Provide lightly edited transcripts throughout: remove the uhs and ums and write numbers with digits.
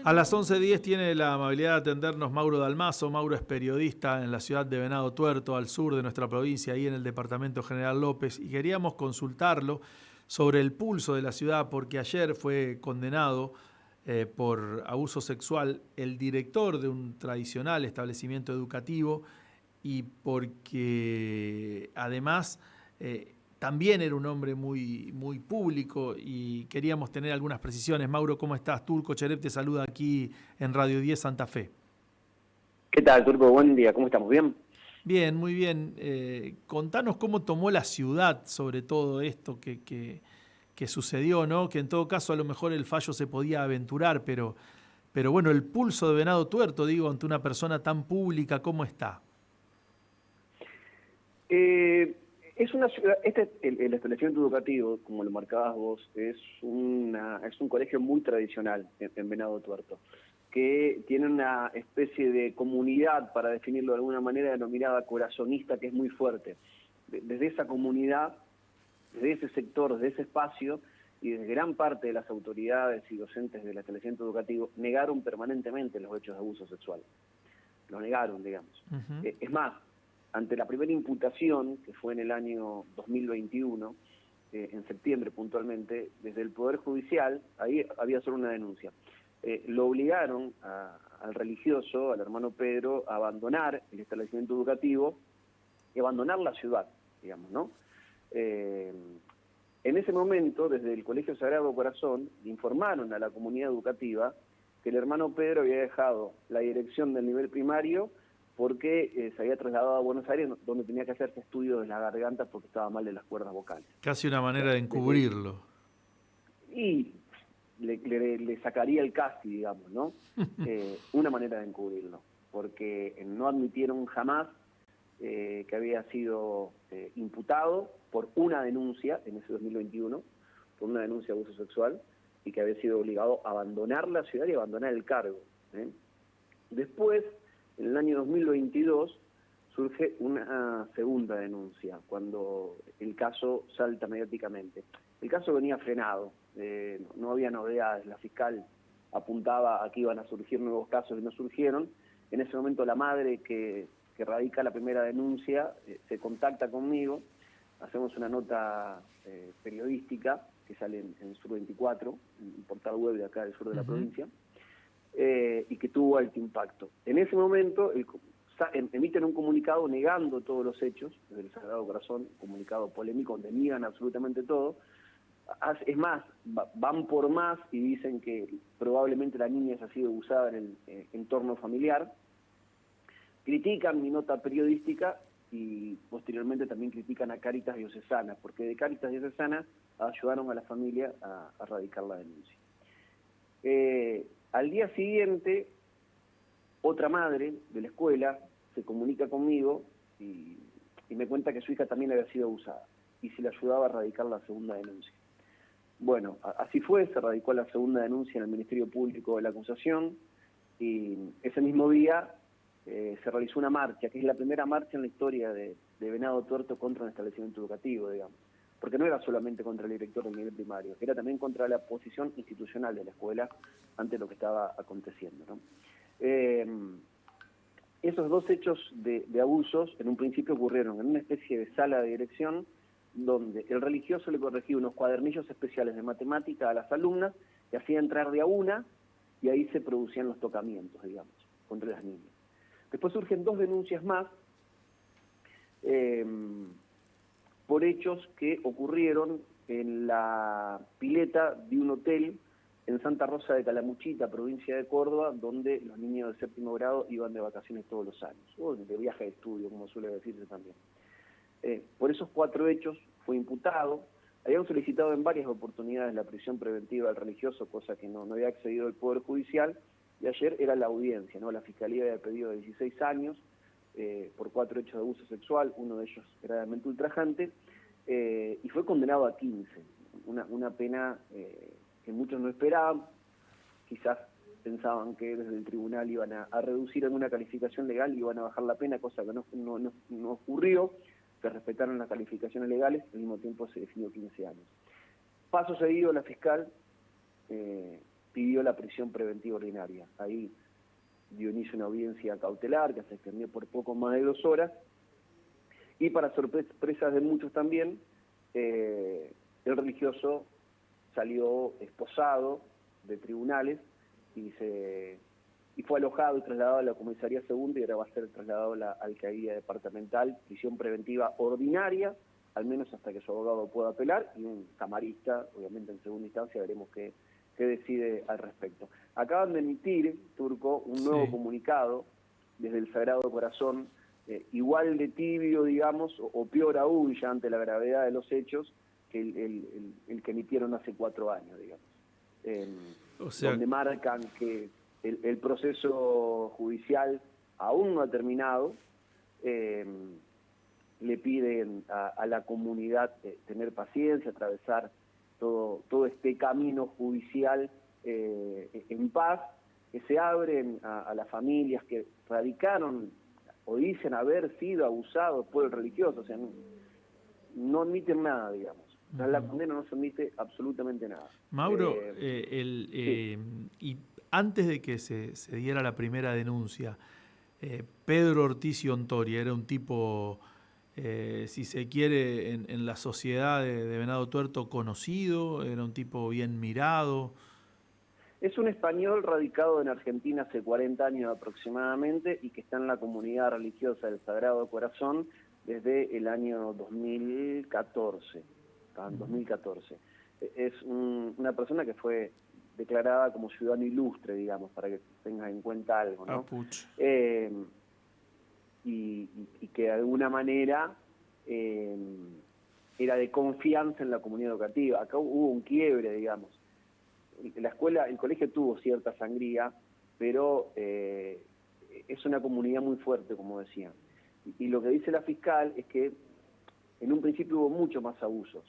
A las 11:10 tiene la amabilidad de atendernos Mauro Dalmazo. Mauro es periodista en la ciudad de Venado Tuerto, al sur de nuestra provincia, ahí en el departamento General López, y queríamos consultarlo sobre el pulso de la ciudad, porque ayer fue condenado por abuso sexual el director de un tradicional establecimiento educativo y porque además también era un hombre muy público y queríamos tener algunas precisiones. Mauro, ¿cómo estás? Turco Cherep te saluda aquí en Radio 10 Santa Fe. ¿Qué tal, Turco? Buen día, ¿cómo estamos? ¿Bien? Bien, muy bien. Contanos cómo tomó la ciudad sobre todo esto que sucedió, ¿no? Que en todo caso a lo mejor el fallo se podía aventurar, pero bueno, el pulso de Venado Tuerto, digo, ante una persona tan pública, ¿cómo está? Es una ciudad, el establecimiento educativo, como lo marcabas vos, es un colegio muy tradicional en Venado Tuerto, que tiene una especie de comunidad, para definirlo de alguna manera, denominada corazonista, que es muy fuerte. Desde esa comunidad, desde ese sector, desde ese espacio, y desde gran parte de las autoridades y docentes del establecimiento educativo, negaron permanentemente los hechos de abuso sexual. Lo negaron, digamos. Uh-huh. Es más, ante la primera imputación, que fue en el año 2021, en septiembre puntualmente, desde el Poder Judicial, ahí había solo una denuncia. Lo obligaron al religioso, al hermano Pedro, a abandonar el establecimiento educativo y abandonar la ciudad, digamos, ¿no? En ese momento, desde el Colegio Sagrado Corazón, informaron a la comunidad educativa que el hermano Pedro había dejado la dirección del nivel primario porque se había trasladado a Buenos Aires, donde tenía que hacerse estudios de la garganta porque estaba mal de las cuerdas vocales. Casi una O sea, manera de encubrirlo. Y le sacaría el casi, digamos, ¿no? Una manera de encubrirlo, porque no admitieron jamás que había sido imputado por una denuncia en ese 2021, por una denuncia de abuso sexual, y que había sido obligado a abandonar la ciudad y abandonar el cargo. Después, en el año 2022, surge una segunda denuncia, cuando el caso salta mediáticamente. El caso venía frenado, no había novedades, la fiscal apuntaba a que iban a surgir nuevos casos y no surgieron. En ese momento la madre que radica la primera denuncia se contacta conmigo, hacemos una nota periodística que sale en Sur 24, un portal web de acá del sur de la provincia, y que tuvo alto impacto. En ese momento emiten un comunicado negando todos los hechos, desde el Sagrado Corazón, un comunicado polémico donde niegan absolutamente todo. Es más, van por más y dicen que probablemente la niña haya sido abusada en el entorno familiar. Critican mi nota periodística y posteriormente también critican a Cáritas Diocesana, porque de Cáritas Diocesana ayudaron a la familia a radicar la denuncia. Al día siguiente, otra madre de la escuela se comunica conmigo y me cuenta que su hija también había sido abusada y se le ayudaba a radicar la segunda denuncia. Bueno, así fue, se radicó la segunda denuncia en el Ministerio Público de la acusación y ese mismo día se realizó una marcha, que es la primera marcha en la historia de Venado Tuerto contra un establecimiento educativo, digamos. Porque no era solamente contra el director del nivel primario, era también contra la posición institucional de la escuela ante lo que estaba aconteciendo, ¿no? Esos dos hechos de abusos en un principio ocurrieron en una especie de sala de dirección donde el religioso le corregía unos cuadernillos especiales de matemática a las alumnas y hacía entrar de a una y ahí se producían los tocamientos, digamos, contra las niñas. Después surgen dos denuncias más por hechos que ocurrieron en la pileta de un hotel en Santa Rosa de Calamuchita, provincia de Córdoba, donde los niños de séptimo grado iban de vacaciones todos los años, o de viaje de estudio, como suele decirse también. Por esos cuatro hechos fue imputado. Habían solicitado en varias oportunidades la prisión preventiva del religioso, cosa que no había accedido el Poder Judicial, y ayer era la audiencia, ¿no? La Fiscalía había pedido de 16 años por 4 hechos de abuso sexual, uno de ellos gravemente ultrajante, y fue condenado a 15, una pena que muchos no esperaban, quizás pensaban que desde el tribunal iban a reducir alguna calificación legal y iban a bajar la pena, cosa que no ocurrió. Se respetaron las calificaciones legales, al mismo tiempo se definió 15 años. Paso seguido, la fiscal pidió la prisión preventiva ordinaria. Ahí dio inicio a una audiencia cautelar que se extendió por poco más de 2 horas, y para sorpresas de muchos también, el religioso salió esposado de tribunales y fue alojado y trasladado a la comisaría segunda, y ahora va a ser trasladado a la alcaldía departamental, prisión preventiva ordinaria, al menos hasta que su abogado pueda apelar, y un camarista, obviamente en segunda instancia, veremos qué decide al respecto. Acaban de emitir, Turco, un nuevo comunicado desde el Sagrado Corazón, igual de tibio, digamos, o peor aún ya ante la gravedad de los hechos, que el que emitieron hace 4 años, digamos. Donde marcan que el proceso judicial aún no ha terminado, le piden a la comunidad tener paciencia, atravesar todo este camino judicial en paz, que se abren a las familias que radicaron o dicen haber sido abusados por el religioso, o sea, no admiten nada, digamos. Tras la condena no se admite absolutamente nada. Mauro, sí. y antes de que se diera la primera denuncia, Pedro Ortiz y Ontori era un tipo, si se quiere, en la sociedad de Venado Tuerto conocido, era un tipo bien mirado. Es un español radicado en Argentina hace 40 años aproximadamente y que está en la comunidad religiosa del Sagrado Corazón desde el año 2014. En 2014. Es una persona que fue declarada como ciudadano ilustre, digamos, para que tengas en cuenta algo, ¿no? Y que de alguna manera era de confianza en la comunidad educativa. Acá hubo un quiebre, digamos. El colegio tuvo cierta sangría, pero es una comunidad muy fuerte, como decía. Y lo que dice la fiscal es que en un principio hubo mucho más abusos.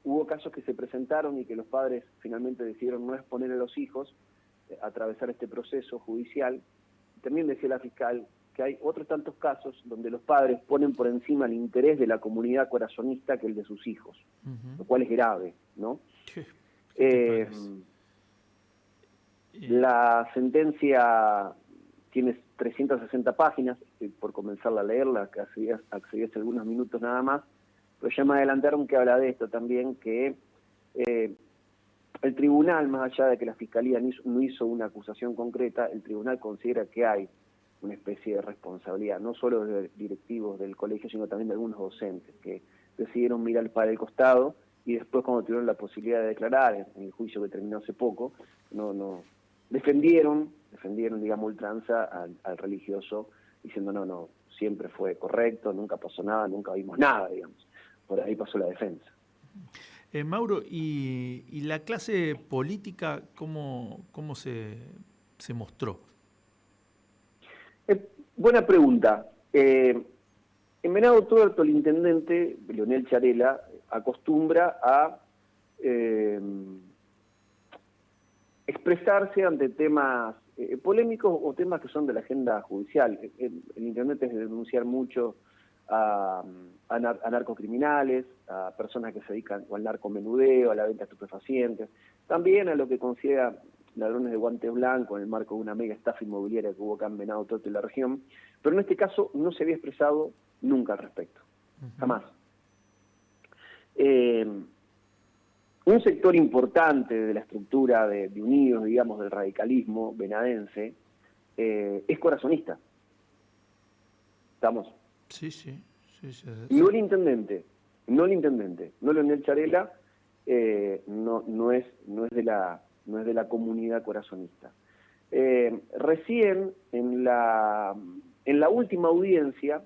Hubo casos que se presentaron y que los padres finalmente decidieron no exponer a los hijos, atravesar este proceso judicial. También decía la fiscal que hay otros tantos casos donde los padres ponen por encima el interés de la comunidad corazonista que el de sus hijos, lo cual es grave, ¿no? La sentencia tiene 360 páginas, por comenzarla a leerla, que accedí hace algunos minutos nada más, pero ya me adelantaron que habla de esto también, que el tribunal, más allá de que la fiscalía no hizo una acusación concreta, el tribunal considera que hay una especie de responsabilidad, no solo de directivos del colegio, sino también de algunos docentes, que decidieron mirar para el costado y después, cuando tuvieron la posibilidad de declarar en el juicio que terminó hace poco, no defendieron, digamos, ultranza al religioso, diciendo no, siempre fue correcto, nunca pasó nada, nunca vimos nada, digamos. Por ahí pasó la defensa. Mauro, ¿y la clase política cómo se mostró? Buena pregunta. En Venado Tuerto, el intendente, Leonel Charela, acostumbra a expresarse ante temas polémicos o temas que son de la agenda judicial. El intendente es de denunciar mucho a narcocriminales, a personas que se dedican al narcomenudeo, a la venta de estupefacientes, también a lo que considera ladrones de guantes blancos en el marco de una mega estafa inmobiliaria que hubo acá en Venado Tuerto y la región, pero en este caso no se había expresado nunca al respecto, jamás. Un sector importante de la estructura de Unidos, digamos, del radicalismo venadense, es corazonista. ¿Estamos? Sí. No el intendente, no Leonel Charela, no es de la comunidad corazonista. Recién, en la última audiencia,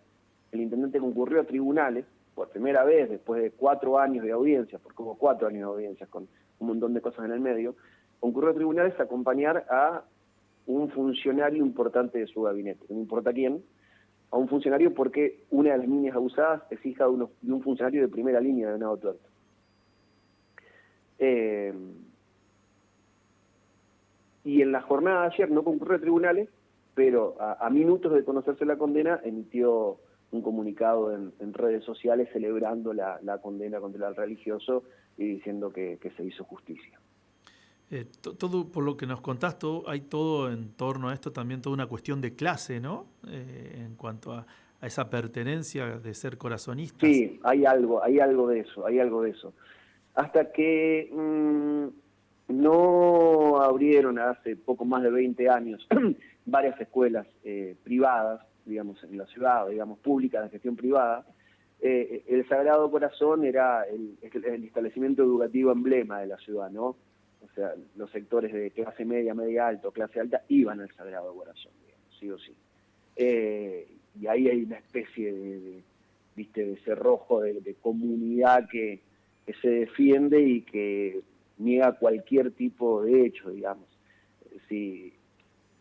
el intendente concurrió a tribunales, por primera vez después de 4 años de audiencias, porque hubo 4 años de audiencias con un montón de cosas en el medio, concurrió a tribunales a acompañar a un funcionario importante de su gabinete, no importa quién, a un funcionario porque una de las niñas abusadas es hija de un funcionario de primera línea de Venado Tuerto. Y en la jornada de ayer no concurrió a tribunales, pero a minutos de conocerse la condena emitió un comunicado en redes sociales celebrando la condena contra el religioso y diciendo que se hizo justicia. Todo, por lo que nos contás, hay todo en torno a esto, también toda una cuestión de clase, ¿no? En cuanto a esa pertenencia de ser corazonistas. Sí, hay algo de eso, hay algo de eso. Hasta que no abrieron hace poco más de 20 años varias escuelas privadas, digamos, en la ciudad, digamos, públicas de gestión privada, el Sagrado Corazón era el establecimiento educativo emblema de la ciudad, ¿no? O sea, los sectores de clase media, media alta o clase alta iban al Sagrado Corazón, digamos, sí o sí. Y ahí hay una especie de cerrojo de comunidad que se defiende y que niega cualquier tipo de hecho, digamos. Si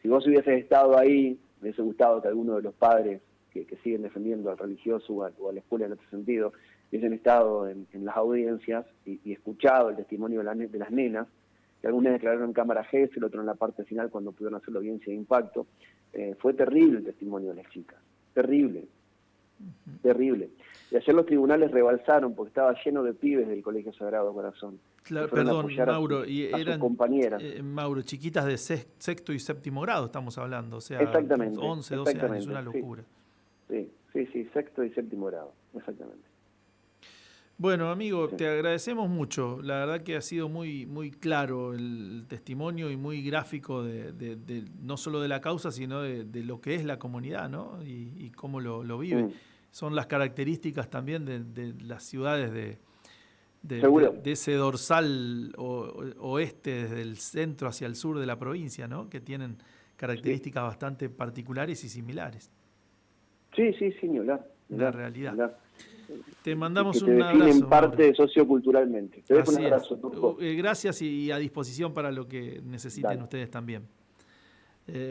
vos hubieses estado ahí, me hubiese gustado que alguno de los padres que siguen defendiendo al religioso o a la escuela en este sentido, hubiesen estado en las audiencias y escuchado el testimonio de las nenas, que algunas declararon en cámara G, el otro en la parte final cuando pudieron hacer la audiencia de impacto. Fue terrible el testimonio de las chicas, terrible, terrible. Y ayer los tribunales rebalsaron porque estaba lleno de pibes del Colegio Sagrado Corazón. Claro, perdón, Mauro, a sus compañeras. Mauro, chiquitas de sexto y séptimo grado estamos hablando, o sea, Exactamente, 11, 12 años, una sí. locura. Sí, sexto y séptimo grado, exactamente. Bueno, amigo, te agradecemos mucho. La verdad que ha sido muy, muy claro el testimonio y muy gráfico de no solo de la causa, sino de lo que es la comunidad, ¿no? Y cómo lo vive. Son las características también de las ciudades de ese dorsal oeste, desde el centro hacia el sur de la provincia, ¿no? Que tienen características bastante particulares y similares. Sí, ni hablar. La realidad. Te mandamos un abrazo. Que te definen parte socioculturalmente. Te dejo un abrazo. Gracias y a disposición para lo que necesiten ustedes también.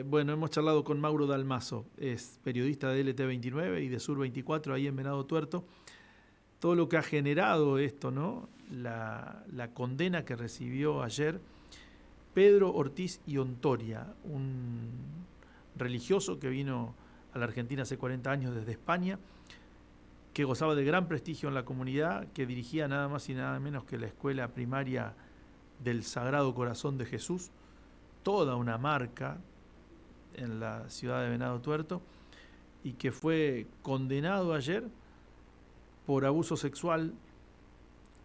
Bueno, hemos charlado con Mauro Dalmaso, es periodista de LT29 y de Sur 24, ahí en Venado Tuerto. Todo lo que ha generado esto, ¿no? La condena que recibió ayer Pedro Ortiz y Ontoria, un religioso que vino a la Argentina hace 40 años desde España, que gozaba de gran prestigio en la comunidad, que dirigía nada más y nada menos que la escuela primaria del Sagrado Corazón de Jesús, toda una marca en la ciudad de Venado Tuerto, y que fue condenado ayer por abuso sexual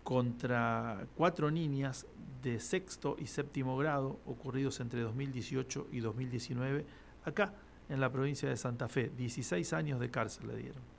contra 4 niñas de sexto y séptimo grado ocurridos entre 2018 y 2019 acá en la provincia de Santa Fe. 16 años de cárcel le dieron.